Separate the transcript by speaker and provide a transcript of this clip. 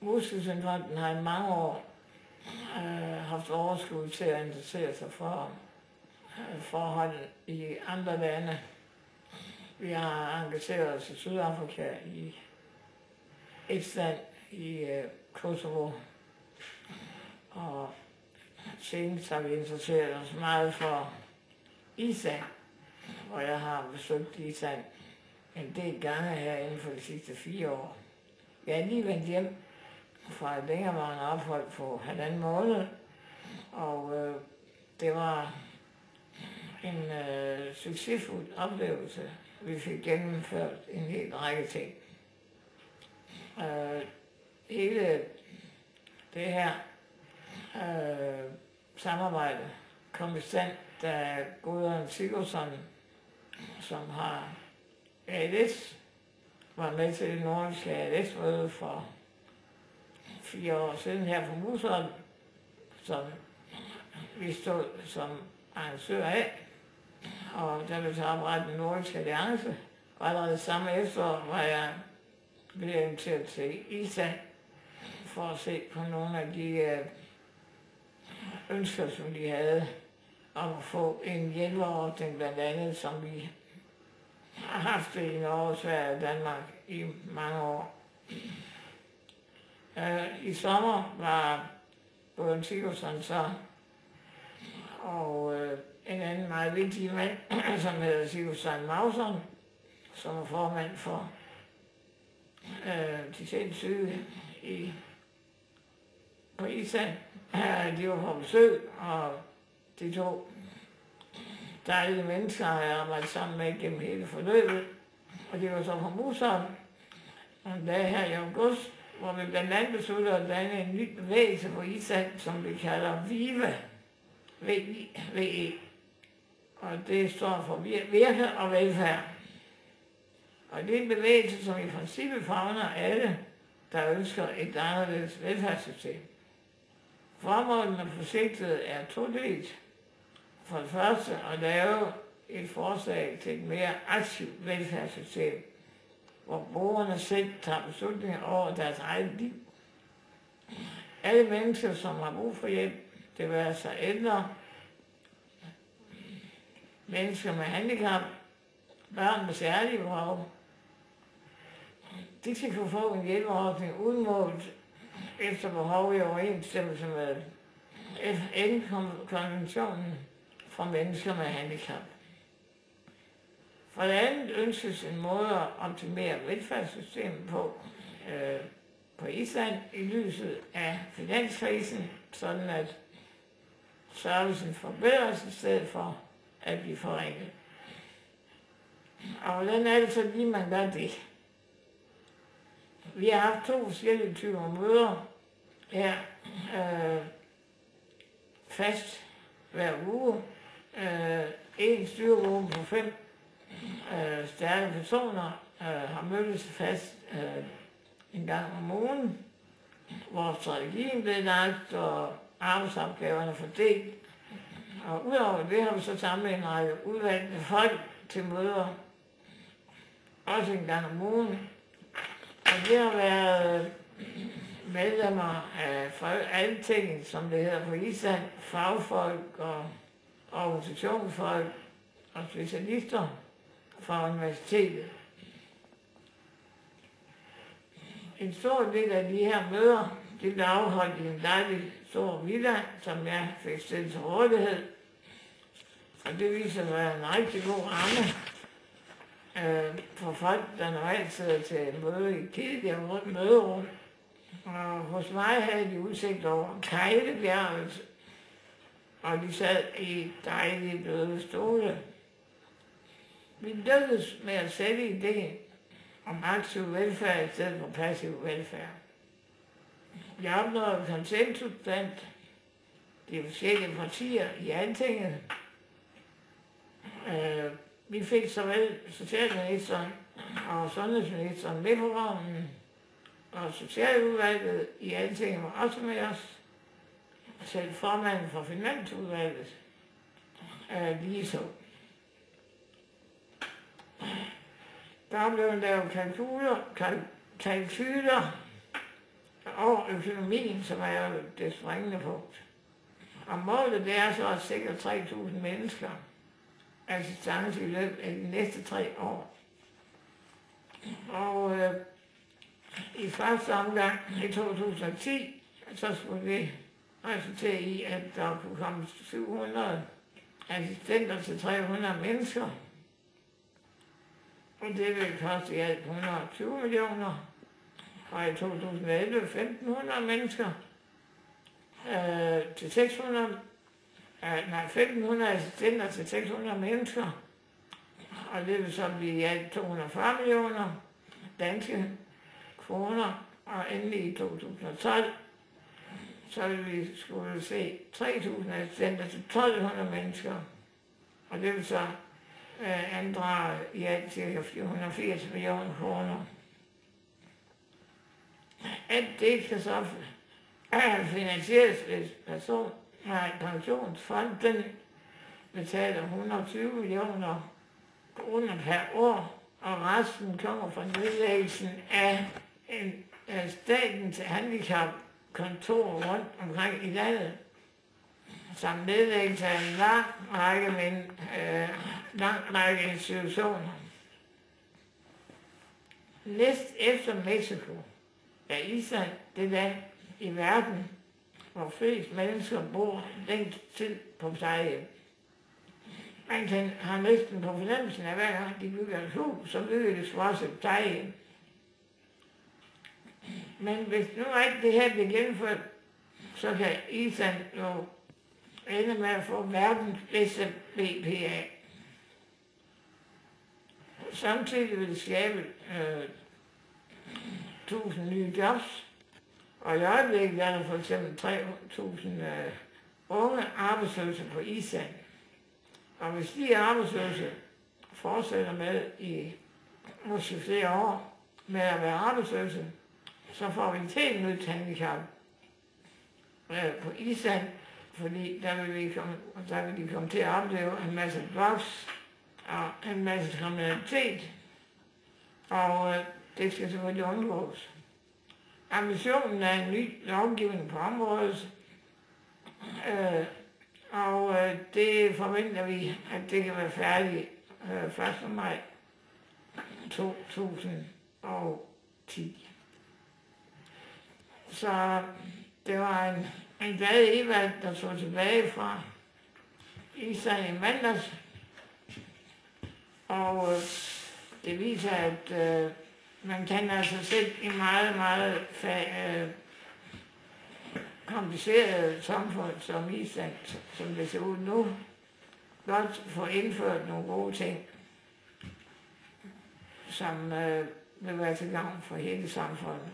Speaker 1: Muskelsvindfonden har i mange år haft overskud til at interessere sig for forhold i andre lande. Vi har engageret os i Sydafrika, i Estland, i Kosovo, og senest har vi interesseret os meget for Island, hvor jeg har besøgt Island en del gange her inden for de sidste 4 år. Jeg er lige vendt hjem fra et længerevarende ophold på 1,5 måned, og det var en succesfuld oplevelse. Vi fik gennemført en hel række ting. Hele det her samarbejde kom i stand, da Gudrun Sigurdsson, som har ALS, var med til det nordiske ALS-møde for 4 år siden her på Musholm, som vi stod som arrangør af, og der blev så oprettet en nordisk alliance, og allerede samme efterår var jeg blevet inviteret til Island for at se på nogle af de ønsker, som de havde om at få en hjælperordning, blandt andet, som vi har haft det i Norge, Sverige og Danmark i mange år. I sommer var Gudrun Sigurdsson så, og en anden meget vigtig mand, som hedder Sigurdsson Mausson, som er formand for de sindssyge på Island. De var på besøg, og de 2 dejlige mennesker har jeg arbejdet sammen med gennem hele forløbet, og de var så på Musholm en dag her i august, hvor vi blandt andet besluttede at danne en ny bevægelse på Island, som vi kalder VIVE, V-I-V-E, og det står for virke og velfærd. Og det er en bevægelse, som i princippet favner alle, der ønsker et anderledes velfærdssystem. Formålet med projektet er todelt. For det første at lave et forslag til et mere aktivt velfærdssystem, hvor borgerne selv tager beslutninger over deres eget liv. Alle mennesker, som har brug for hjælp, det vil altså ældre, mennesker med handicap, børn med særlige behov, de skal kunne få en hjælpeordning udmålt efter behov i overensstemmelse med FN-konventionen for mennesker med handicap. For det andet ønskes en måde at optimere velfærdssystemet på Island i lyset af finanskrisen, sådan at servicen forbedres i stedet for at blive forringet. Og hvordan er det så lige, man gør det? Vi har haft 2 forskellige typer møder her fast hver uge. En styregruppe på 5 stærke personer har mødtes fast en gang om ugen, hvor strategien blev lagt og arbejdsopgaverne fordelt. Og udover det har vi så samlet en række udvalgte folk til møder, også en gang om ugen. Og det har været medlemmer af Altinget, som det hedder på Island, fagfolk og organisationsfolk og specialister fra universitetet. En stor del af de her møder, de blev afholdt i en dejlig stor villa, som jeg fik stillet til rådighed. Og det viser sig at være en rigtig god ramme for folk, der normalt sidder til et møde i et kedeligt møderum. Og hos mig havde de udsigt over Kejlebjerget, og de sad i dejlige bløde stole. Vi lykkedes med at sætte idéen om aktiv velfærd i stedet for passiv velfærd. Jeg opnåede konsensus blandt de forskellige partier i Altinget. Vi fik såvel socialministeren og sundhedsministeren med på vognen, og socialudvalget i Altinget var også med os. Selv formanden for finansudvalget lige så. Der blev lavet kalkyler og økonomien, som er jo det springende punkt. Og målet det er så at sikre 3.000 mennesker assistance i løbet af de næste 3 år. Og i første omgang i 2010, så skulle det resultere i, at der kunne komme 700 assistenter til 300 mennesker. Og det vil koste i alt 120 millioner. Og i 2011 1.500 mennesker til 600, 1.500 assistenter til 600 mennesker. Og det vil så blive i alt 240 millioner danske kroner. Og endelig i 2012, så vil vi skulle se 3.000 assistenter til 1.200 mennesker. Og det vil så andrage i alt ca. 480 millioner kroner. Alt det kan så finansieres, hvis pensionsfonden betaler 120 millioner kroner per år, og resten kommer fra nedlæggelsen af statens handicapkontor rundt omkring i landet, samt nedlæggelse af en lang række institutioner. Næst efter Mexico er Island det land i verden, hvor flest mennesker bor længst tid på plejehjem. Man har næsten på fornemmelsen af, hver gang de bygger et hus, så bygger de også et plejehjem. Men hvis nu ikke det her bliver gennemført, så kan Island jo ende med at få verdens bedste BPA. Samtidig vil det skabe 1.000 nye jobs, og i øjeblikket er der for eksempel 3.000 unge arbejdsløse på Island. Og hvis de arbejdsløse fortsætter med i måske flere år med at være arbejdsløse, så får vi et helt nyt handicap på Island, fordi der vil de komme til at opleve en masse drugs og en masse kriminalitet, og det skal selvfølgelig undgås. Ambitionen er en ny lovgivning på området, og det forventer vi, at det kan være færdigt 1. maj 2010. Så det var en glad Evald, der tog tilbage fra Island i mandags, og det viser, at man kan altså selv i meget, meget kompliceret samfund som Island, som det ser ud nu, godt få indført nogle gode ting, som vil være til gavn for hele samfundet.